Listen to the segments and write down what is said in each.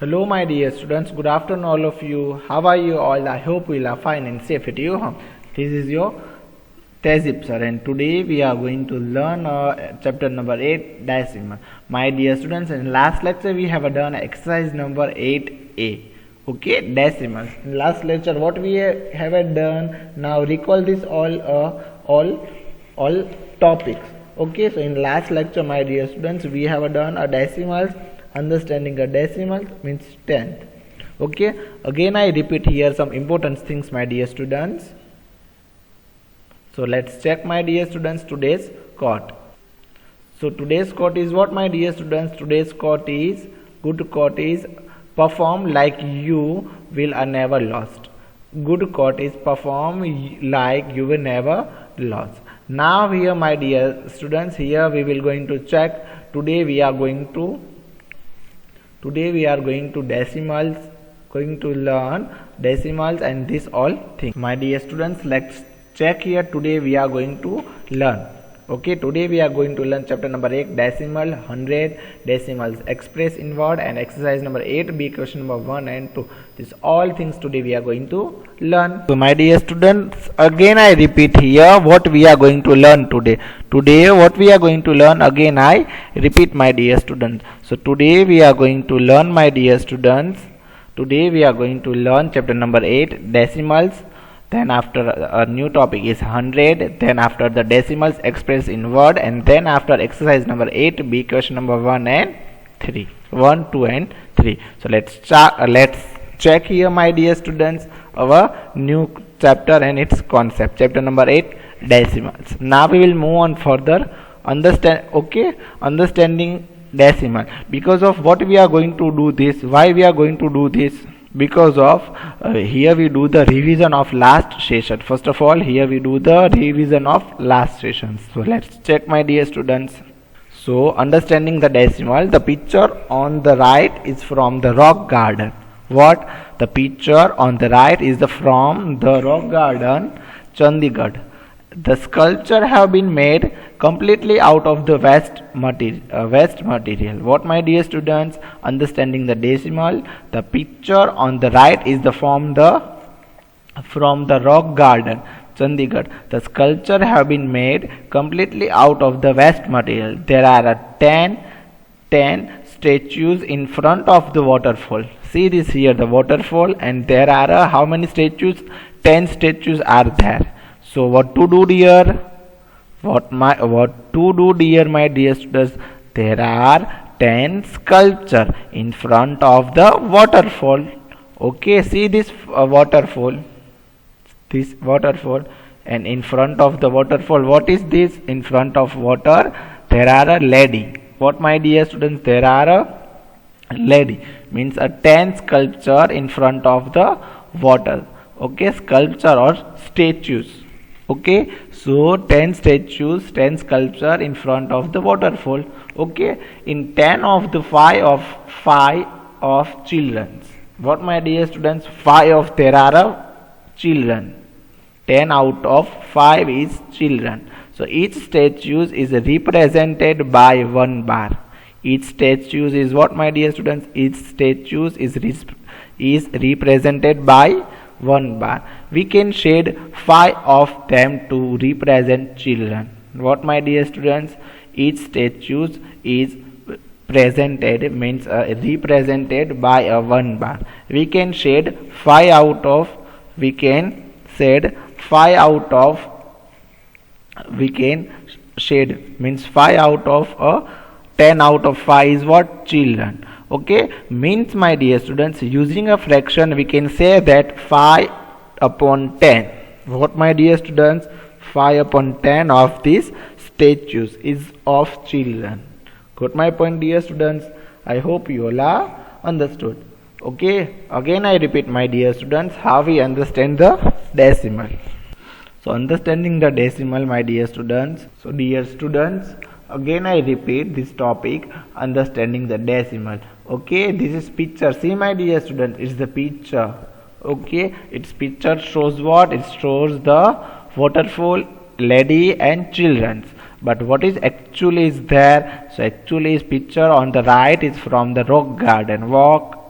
Hello, my dear students. Good afternoon, all of you. How are you all? I hope you are fine and safe at your home. This is your Tezip sir, and today we are going to learn chapter number 8, decimal. My dear students, in last lecture we have done exercise number 8A. Okay, decimals. In last lecture, what we have done? Now recall this all topics. Okay, so in last lecture, my dear students, we have done a decimals. Understanding a decimal means tenth. Okay, again I repeat here some important things, my dear students. So let's check, my dear students, today's quote. So today's quote is what, my dear students? Today's quote is, good quote is, perform like you will never lost. Good quote is, perform like you will never lost. Now here, my dear students, here we will going to check. Today we are going to decimals, going to learn decimals and this all things. My dear students, let's check here. Today we are going to learn. Okay, today we are going to learn chapter number 8, decimal, 100, decimals, express in word, and exercise number 8B, question number 1 and 2. These all things today we are going to learn. So my dear students, again I repeat here what we are going to learn today. Today what we are going to learn, again I repeat, my dear students. So today we are going to learn, my dear students, today we are going to learn chapter number 8, decimals. Then after a new topic is 100, then after the decimals expressed in word, and then after exercise number 8B, question number 1 and 3. 1, 2 and 3. So let's check here, my dear students, our new chapter and its concept. Chapter number 8, decimals. Now we will move on further. Understanding decimal. Because of what we are going to do this, why we are going to do this? Because of here we do the revision of last session. First of all, here we do the revision of last sessions. So let's check, my dear students. So understanding the decimal, the picture on the right is from the rock garden. What? The picture on the right is from the rock garden, Chandigarh. The sculpture have been made completely out of the waste material. What, my dear students? Understanding the decimal, the picture on the right is from the rock garden, Chandigarh. The sculpture have been made completely out of the waste material. There are 10 statues in front of the waterfall. See this here, the waterfall, and there are how many statues? 10 statues are there. So what to do, dear? What to do, dear, my dear students? There are 10 sculpture in front of the waterfall. Okay, see this waterfall. This waterfall, and in front of the waterfall, what is this? In front of water, there are a lady. What, my dear students? There are a lady. Means a 10 sculpture in front of the water. Okay, sculpture or statues. Okay, so 10 statues, 10 sculpture in front of the waterfall. Okay, in 10 of the 5 of children. What, my dear students? 5 of there are children. 10 out of 5 is children. So each statue is represented by 1 bar. Each statue is what, my dear students? Each statue is represented by 1 bar. We can shade 5 of them to represent children. What, my dear students? Each statue is presented means represented by a 1 bar. We can shade 5 out of. We can shade 5 out of. We can shade means 5 out of 10 out of 5 is what? Children. Okay, means, my dear students, using a fraction we can say that 5 upon 10. What, my dear students? 5 upon 10 of these statues is of children. Got my point, dear students? I hope you all are understood. Okay, again I repeat, my dear students, how we understand the decimal. So understanding the decimal, my dear students. So dear students, again I repeat this topic, understanding the decimal. Okay, this is picture. See, my dear students, it's the picture. Okay, its picture shows what? It shows the waterfall, lady and children. But what is actually is there? So actually is picture on the right is from the rock garden.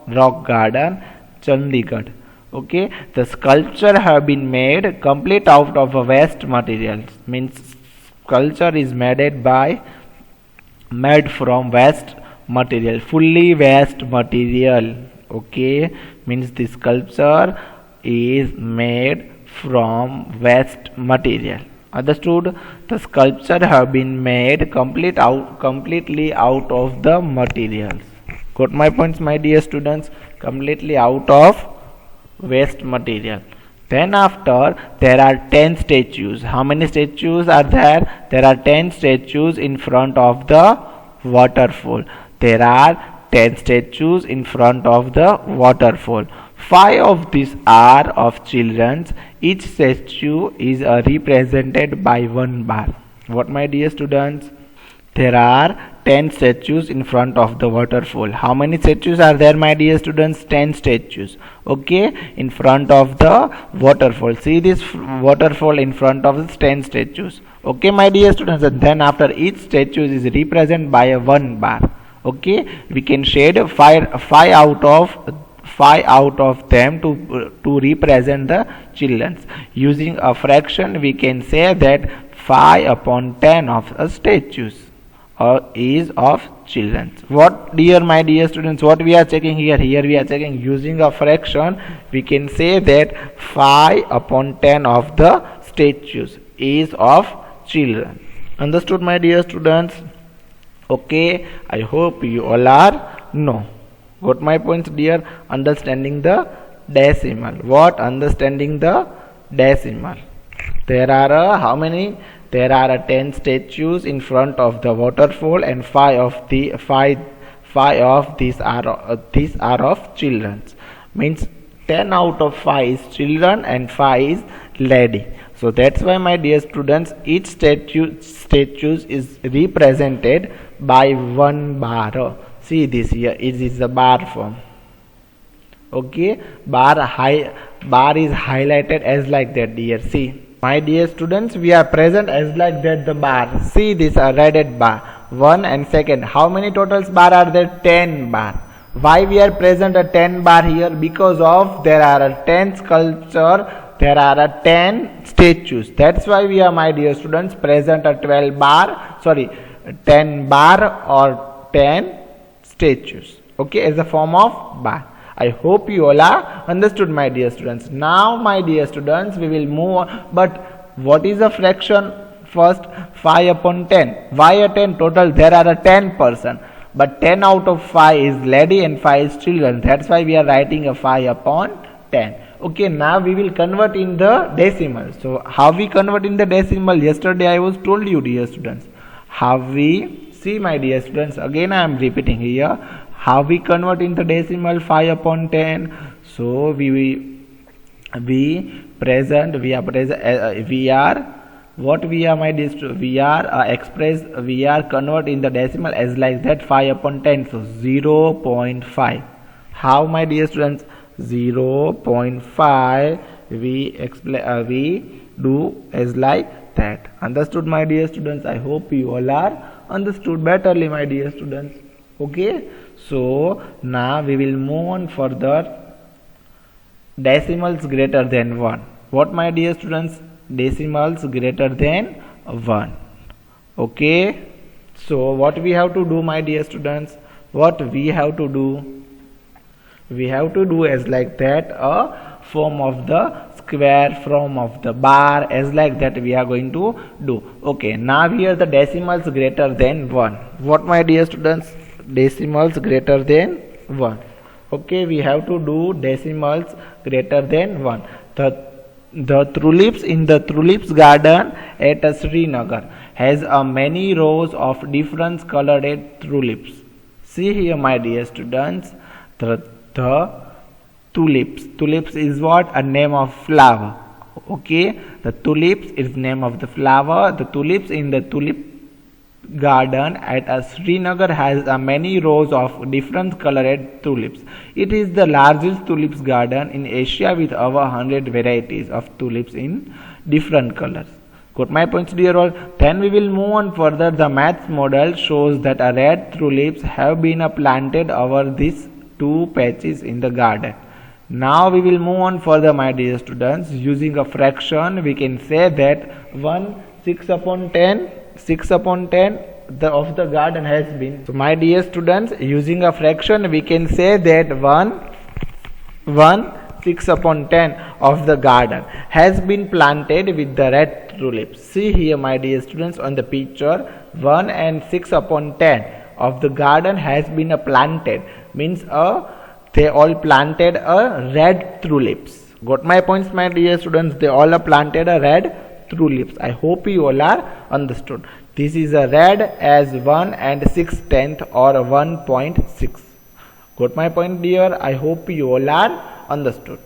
Rock Garden, Chandigarh. Okay, the sculpture have been made complete out of a waste materials. Means sculpture is made from waste material, fully waste material. Okay, means the sculpture is made from waste material. Understood? The sculpture have been made completely out of the materials. Got my points, my dear students? Completely out of waste material. Then after, there are 10 statues. How many statues are there? There are 10 statues in front of the waterfall. There are 10 statues in front of the waterfall. 5 of these are of children. Each statue is represented by one bar. What, my dear students? There are 10 statues in front of the waterfall. How many statues are there, my dear students? 10 statues. Okay, in front of the waterfall. See this waterfall in front of the 10 statues. Okay, my dear students. And then after each statue is represented by a one bar. Okay, we can shade five out of them to represent the children. Using a fraction, we can say that 5 upon 10 of a statues is of children. What, my dear students, what we are checking here? Here we are checking using a fraction. We can say that 5 upon 10 of the statues is of children. Understood, my dear students? Okay, I hope you all are know. Got my points, dear? Understanding the decimal. What? Understanding the decimal. There are how many? There are 10 statues in front of the waterfall, and 5 of these are of children. Means 10 out of 5 is children and 5 is lady. So that's why, my dear students, each statues is represented by one bar. See this here, it is the bar form. Okay, bar is highlighted as like that, dear. See, my dear students, we are present as like that the bar. See this reded bar, 1 and second. How many totals bar are there? 10 bar. Why we are present a 10 bar here? Because of there are a 10 sculpture, there are a 10 statues. That's why we are, my dear students, present a 10 bar or 10 statues. Okay, as a form of bar. I hope you all are understood, my dear students. Now, my dear students, we will move on. But what is a fraction? First, 5 upon 10. Why a 10? Total there are a 10 person. But 10 out of 5 is lady and 5 is children. That's why we are writing a 5 upon 10. Okay, now we will convert in the decimal. So, how we convert in the decimal? Yesterday I was told you, dear students. How we, see, my dear students, again I am repeating here. How we convert in the decimal 5 upon 10? So we convert in the decimal as like that 5 upon 10. So 0.5. How, my dear students? 0.5 we do as like that. Understood, my dear students? I hope you all are understood betterly, my dear students. Okay, so now we will move on further. Decimals greater than 1. What, my dear students? Decimals greater than 1. Okay, so what we have to do, my dear students? What we have to do? We have to do as like that a form of the square, form of the bar, as like that we are going to do. Okay, now here the decimals greater than 1. What, my dear students? Decimals greater than 1. Okay, we have to do decimals greater than 1. The tulips in the tulips garden at Srinagar has many rows of different colored tulips. See here, my dear students, the tulips is what? A name of flower. Okay, the tulips is name of the flower. The tulips in the tulip garden at Srinagar has many rows of different colored tulips. It is the largest tulips garden in Asia with over 100 varieties of tulips in different colors. Got my points, dear all? Then we will move on further. The maths model shows that red tulips have been planted over these 2 patches in the garden. Now we will move on further, my dear students. Using a fraction, we can say that 6 upon 10 of the garden has been. So my dear students, using a fraction, we can say that 6 upon 10 of the garden has been planted with the red tulips. See here, my dear students, on the picture, 1 and 6 upon 10 of the garden has been planted, means they all planted a red tulips. Got my points, my dear students? They all are planted a red tulips. I hope you all are understood. This is a red as 1 and 6/10 or 1.6. Got my point, dear? I hope you all are understood.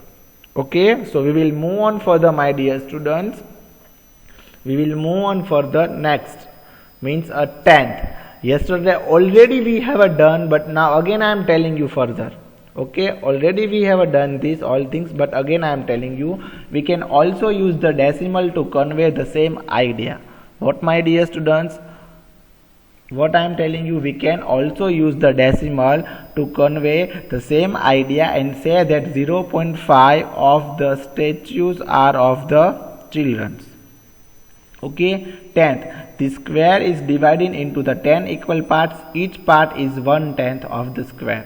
Okay, so we will move on further, my dear students. We will move on further. Next means a tenth. Yesterday already we have done, but now again I am telling you further. Okay, already we have done this all things, but again I am telling you, we can also use the decimal to convey the same idea. What, my dear students? What I am telling you, we can also use the decimal to convey the same idea and say that 0.5 of the statues are of the children. Okay, tenth. The square is divided into the 10 equal parts. Each part is 1/10 of the square.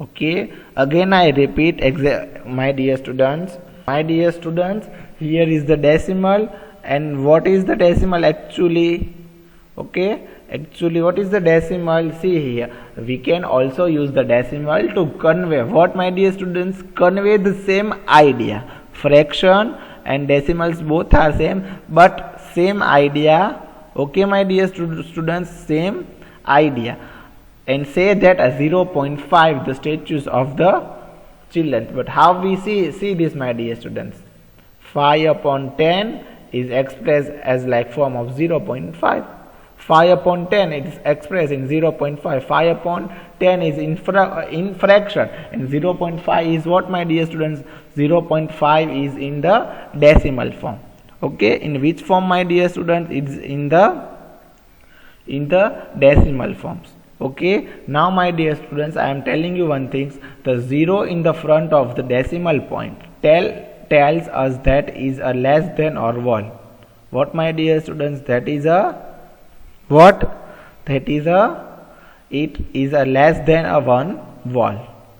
Okay, again I repeat, my dear students. My dear students, here is the decimal, and what is the decimal actually? Okay, actually what is the decimal? See here, we can also use the decimal to convey what, my dear students? Convey the same idea. Fraction and decimals both are same, but same idea. Okay, my dear students, same idea. And say that a 0.5 the statues of the children. But how we see this, my dear students? 5 upon 10 is expressed as like form of 0.5. 5 upon 10 is expressed in 0.5. 5 upon 10 is in fraction, and 0.5 is what, my dear students? 0.5 is in the decimal form. Okay, in which form, my dear students? It's in the decimal forms. Okay, now my dear students, I am telling you one thing. The 0 in the front of the decimal point tells us that is a less than or wall. What, my dear students? That is a what? That is it is a less than a 1 wall.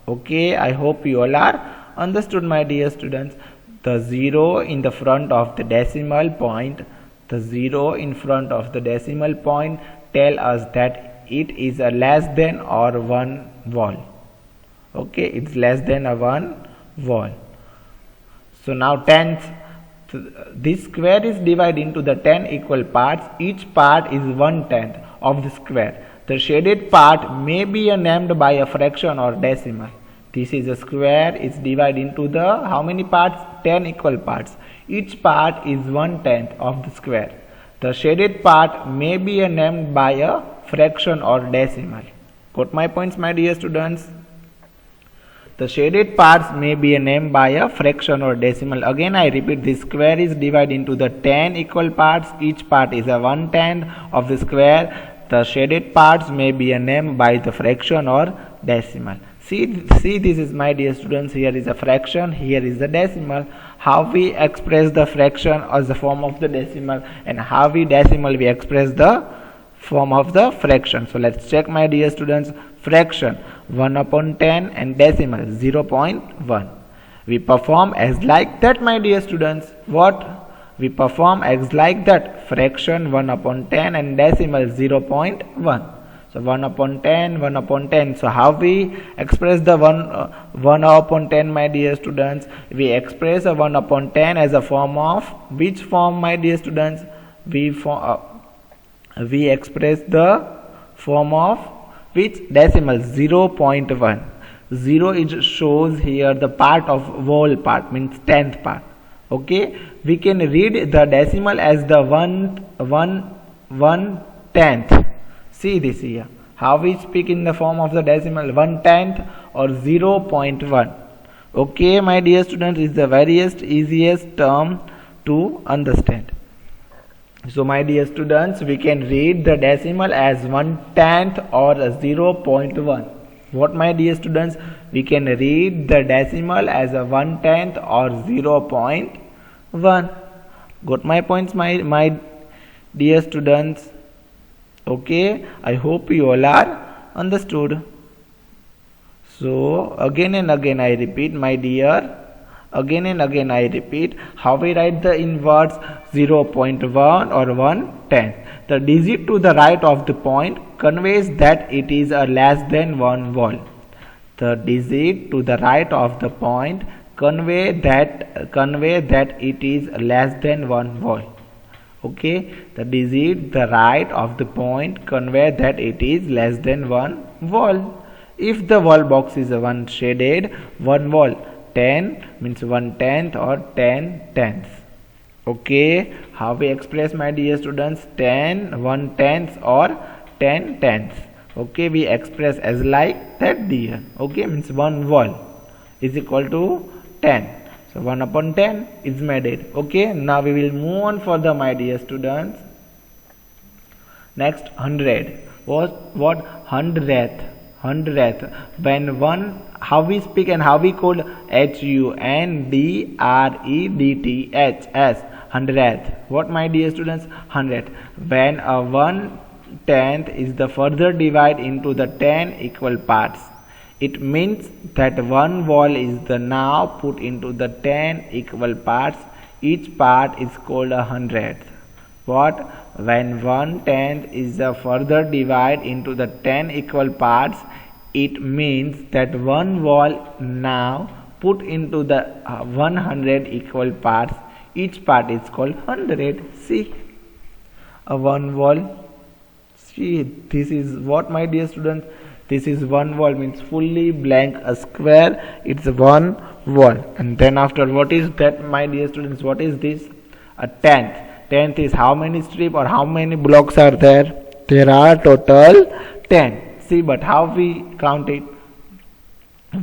Okay, I hope you all are understood, my dear students. The 0 in the front of the decimal point, the 0 in front of the decimal point tell us that it is a less than or 1 wall. Okay, it's less than a 1 wall. So now tenth, this square is divided into the 10 equal parts. Each part is 1/10 of the square. The shaded part may be named by a fraction or decimal. This is a square. It's divided into the how many parts? 10 equal parts. Each part is 1/10 of the square. The shaded part may be named by a fraction or decimal. Got my points, my dear students? The shaded parts may be named by a fraction or decimal. Again I repeat, this square is divided into the 10 equal parts. Each part is a 1/10 of the square. The shaded parts may be named by the fraction or decimal. See this is, my dear students, here is a fraction, here is the decimal. How we express the fraction as the form of the decimal, and how we decimal we express the form of the fraction. So let's check, my dear students. Fraction 1 upon 10 and decimal 0.1. We perform as like that, my dear students. What? We perform as like that. Fraction 1 upon 10 and decimal 0.1. So 1 upon 10, 1 upon 10. So how we express the 1 upon 10, my dear students? We express a 1 upon 10 as a form of which form, my dear students? We express the form of which decimal? 0.1. 0 is shows here the part of whole part, means 10th part. Okay, we can read the decimal as the 1/10. See this here. How we speak in the form of the decimal? 1/10 or 0.1. Okay, my dear students, is the easiest term to understand. So my dear students, we can read the decimal as 1/10 or 0.1. What, my dear students? We can read the decimal as a 1/10 or 0.1. Got my points, my dear students? Okay, I hope you all are understood. So again and again I repeat, my dear, again and again I repeat, how we write the inverse 0.1 or 1/10. The digit to the right of the point conveys that it is a less than 1 vol. The digit to the right of the point convey that it is less than 1 vol. Okay, the digit the right of the point convey that it is less than 1 vol. If the vol box is a 1 shaded 1 vol, 10 means 1/10 or 10/10. Okay, how we express, my dear students? 10 1/10 or 10/10. Okay, we express as like that, dear. Okay, means 1 vol is equal to 10. So 1/10 is made it. Okay, now we will move on further, my dear students. Next, 100. What? Hundredth. When one, how we speak and how we call HUNDREDTH, hundredth. What, my dear students? Hundredth. When a 1/10 is the further divide into the 10 equal parts, it means that one vol is the now put into the 10 equal parts. Each part is called a hundredth. What? When 1/10 is the further divide into the 10 equal parts, it means that one vol now put into the 100 equal parts. Each part is called 100. See, a 1 vol. See, this is what, my dear students? This is 1 vol, means fully blank, a square. It's 1 vol. And then after, what is that, my dear students? What is this? A tenth. Tenth is how many strip or how many blocks are there? There are total 10. See, but how we count it?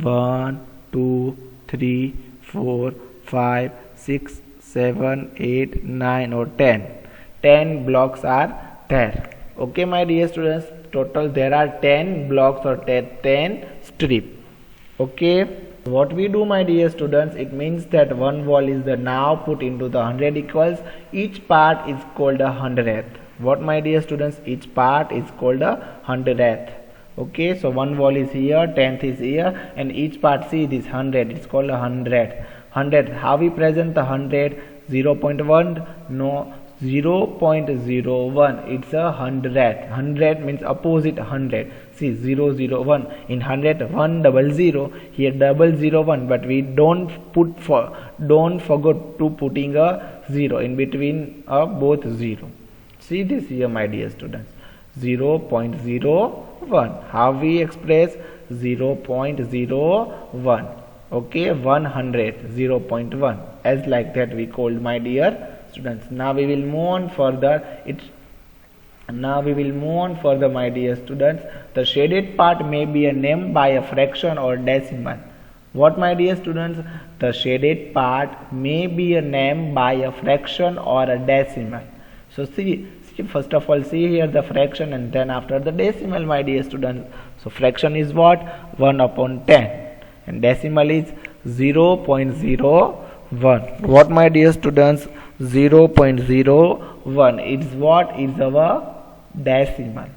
1, 2, 3, 4, 5, 6, 7, 8, 9 or 10. 10 blocks are there. Okay, my dear students, total there are 10 blocks or 10 strip. Okay, what we do, my dear students? It means that one vol is the now put into the 100 equals. Each part is called a hundredth. What, my dear students? Each part is called a hundredth. Okay, so one vol is here, 10th is here, and each part, see this 100, it's called a hundred. How we present the 100? 0.1? No, 0.01. It's a hundredth. 100 means opposite 100. See, 0 0 1. In 100, 1 double 0. Here double 0 1, but we don't forget to putting a 0 in between of both 0. See this here, my dear students. 0.01. How we express? 0.01. Okay, 100, 0.1. As like that we called, my dear students. Now we will move on further. My dear students. The shaded part may be a name by a fraction or decimal. What, my dear students? The shaded part may be a name by a fraction or a decimal. So see, first of all, see here the fraction and then after the decimal, my dear students. So fraction is what? 1/10 and decimal is 0.01. What, my dear students? 0.01. It's what? Is our decimal.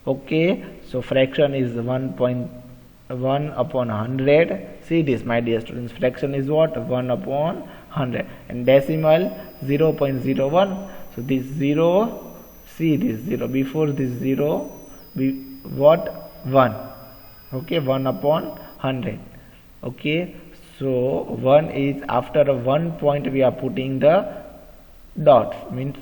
Okay, so fraction is 1/100. See this, my dear students. Fraction is what? 1/100 and decimal 0.01. So this 0, see this 0, before this 0 what? 1. Okay, 1/100. Okay, so 1 is after a 1 point we are putting the dots, means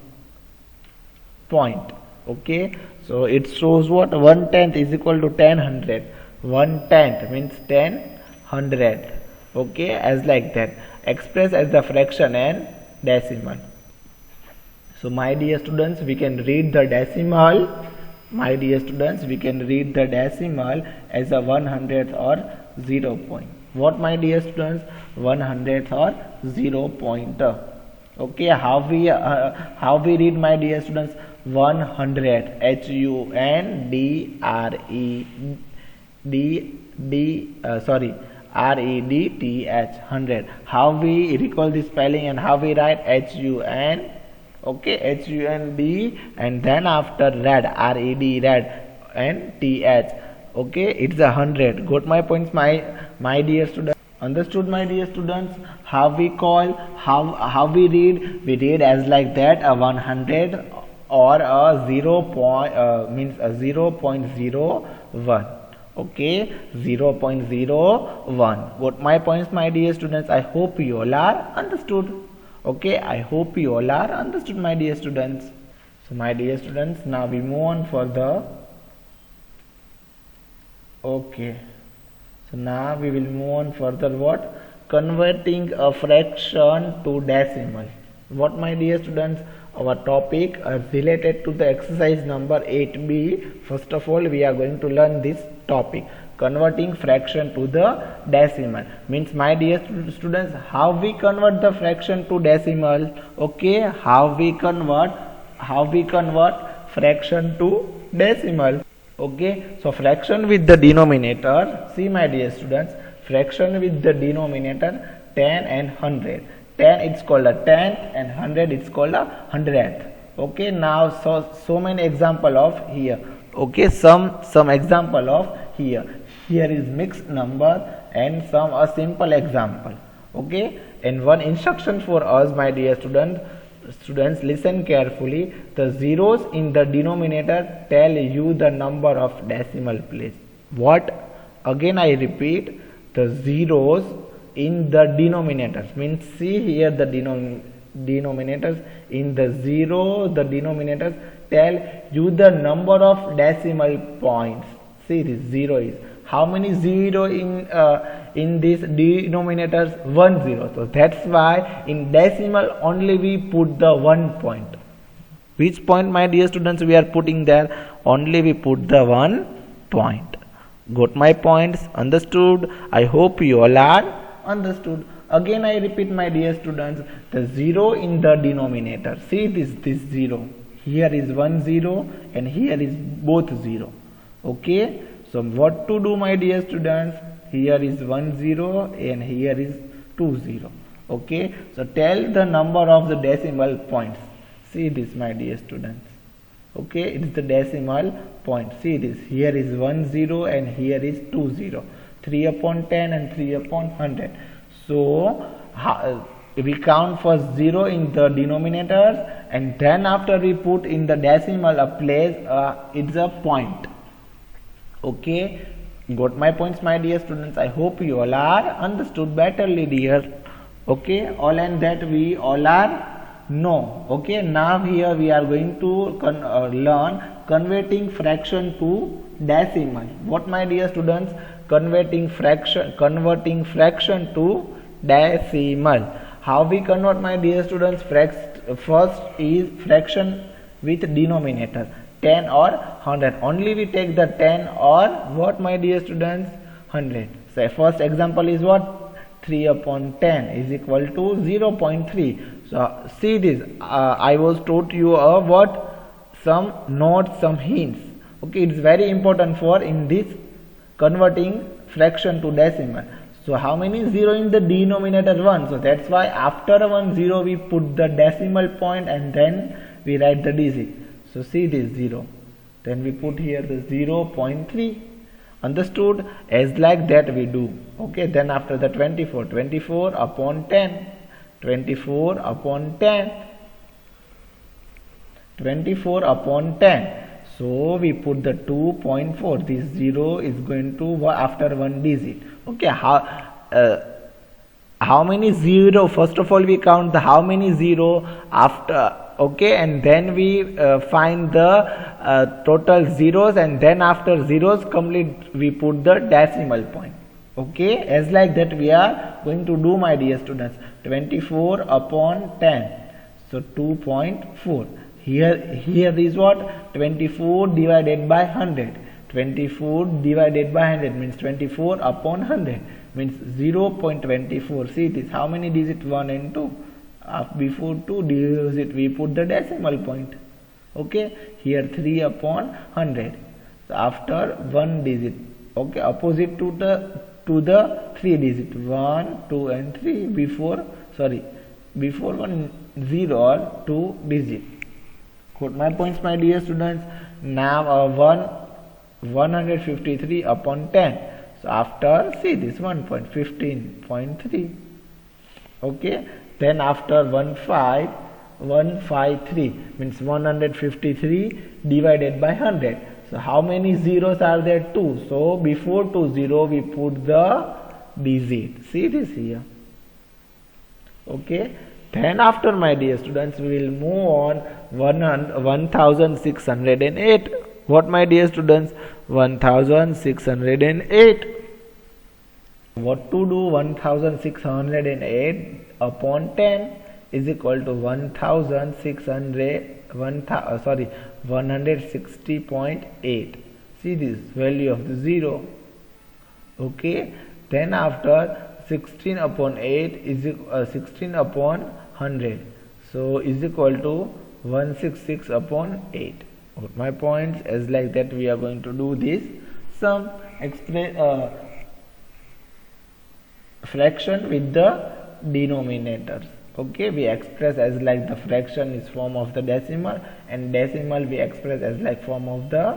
point. Okay, so it shows what? 1/10 is equal to 10/100. 1/10 means 10/100. Okay, as like that, expressed as the fraction and decimal. So my dear students, we can read the decimal. My dear students, we can read the decimal as a 100th or 0 point. What, my dear students? 100th or 0 pointer. Okay, how we read, my dear students? 100, REDTH, 100. How we recall this spelling and how we write HUN, okay, HUND, and then after red, RED, red, and TH, okay, it's 100. Got my points, my dear students? Understood, my dear students? How we call, how we read as like that, a 100 or a 0 means a 0.01, okay, 0.01. Got my points, my dear students? I hope you all are understood. Okay, I hope you all are understood, my dear students. So my dear students, now we move on further. Okay, so now we will move on further. What? Converting a fraction to decimal. What, my dear students? Our topic related to the exercise number 8b. First of all, we are going to learn this topic, converting fraction to the decimal. Means, my dear students, how we convert the fraction to decimal? Okay, how we convert fraction to decimal? Okay, so fraction with the denominator, see, my dear students, fraction with the denominator 10 and 100. 10 it's called a tenth and 100 it's called a hundredth. Okay, now so many example of here. Okay, some example of here. Here is mixed number and some a simple example. Okay, and one instruction for us, my dear students, listen carefully. The zeros in the denominator tell you the number of decimal place. What? Again I repeat, the zeros in the denominators, means see here the denominators, in the zero the denominators tell you the number of decimal points. See, this zero is how many zero in these denominators? 1 0. So that's why in decimal only we put the 1 point. Which point, my dear students, we are putting there? Only we put the 1 point. Got my points? Understood? I hope you all are understood. Again I repeat, my dear students, the zero in the denominator. See this 0. Here is 1 0 and here is both 0. Okay, so what to do, my dear students? Here is 1 0 and here is 2 0. Okay, so tell the number of the decimal points. See this, my dear students. Okay, it is the decimal point. See this, here is 1 0 and here is 2 0. 3 upon 10 and 3 upon 100. So we count first 0 in the denominators and then after we put in the decimal a place, it's a point. Okay, got my points, my dear students? I hope you all are understood betterly, dear. Okay, all and that we all are know. Okay, now here we are going to learn converting fraction to decimal. What, my dear students? Converting fraction to decimal. How we convert, my dear students? First is fraction with denominator 10 or 100. Only we take the 10 or what, my dear students? 100. So first example is what? 3 upon 10 is equal to 0.3. So see this, I was taught you what? Some notes, some hints. Okay, it's very important for in this converting fraction to decimal. So how many 0 in the denominator? 1. So that's why after 1 0 we put the decimal point and then we write the digit. So see this 0. Then we put here the 0.3. Understood? As like that we do. Okay, then after the 24 upon 10. 24 upon 10. 24 upon 10. So we put the 2.4. This 0 is going to after one digit. Okay, how many 0? First of all we count the how many 0 after. Okay, and then we find the total zeros and then after zeros complete we put the decimal point. Okay, as like that we are going to do, my dear students. 24 upon 10. So 2.4. Here is what? 24 divided by 100. 24 divided by 100 means 24 upon 100 means 0.24. See this, how many digits? 1 and 2. Before 2 digit we put the decimal point. Okay, here 3 upon 100. So after 1 digit okay, opposite to the 3 digit 1, 2 and 3 before one 0 or 2 digit. Got my points, my dear students? Now 153 upon 10. So after, see this 1.15.3. Okay, then after 153 means 153 divided by 100. So how many zeros are there? 2. So before 20 we put the digit. See this here. Okay, then after, my dear students, we will move on 1608. What, my dear students? 1608. What to do? 1608 upon 10 is equal to 160.8. See this value of the 0. Okay, then after 16 upon 8 is 16 upon 100, so is equal to 166 upon 8. Got my points? As like that we are going to do this sum, fraction with the denominators. Okay, we express as like the fraction is form of the decimal, and decimal we express as like form of the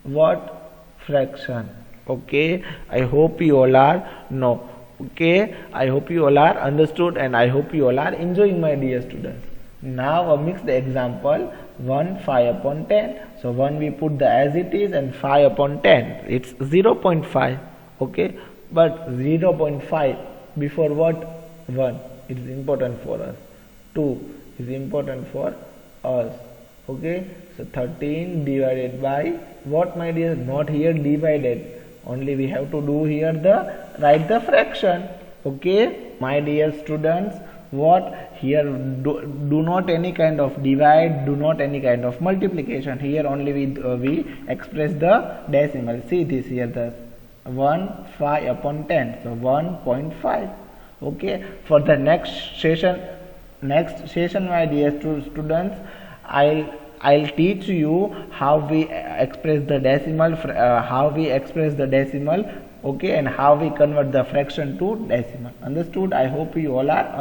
what? Fraction. Okay, I hope you all are know. Okay, I hope you all are understood, and I hope you all are enjoying, my dear students. Now a mixed example, 5 upon 10. So 1 we put the as it is, and 5 upon 10 it's 0.5. Okay, but 0.5 before what? 1 it is important for us, 2 is important for us. Okay, so 13 divided by what, my dear? Not here divided, only we have to do here write the fraction. Okay, my dear students, what here do not any kind of divide, do not any kind of multiplication. Here only we express the decimal. See this here, the 5 upon 10, so 1.5. Okay, for the next session, my dear students, I'll teach you how we express the decimal, okay, and how we convert the fraction to decimal. Understood? I hope you all are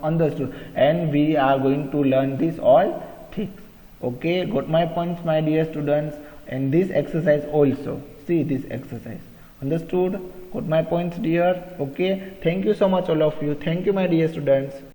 understood, and we are going to learn this all things. Okay, got my points, my dear students? And this exercise also, see this exercise. Understood? Got my points, dear? Okay, thank you so much all of you. Thank you, my dear students.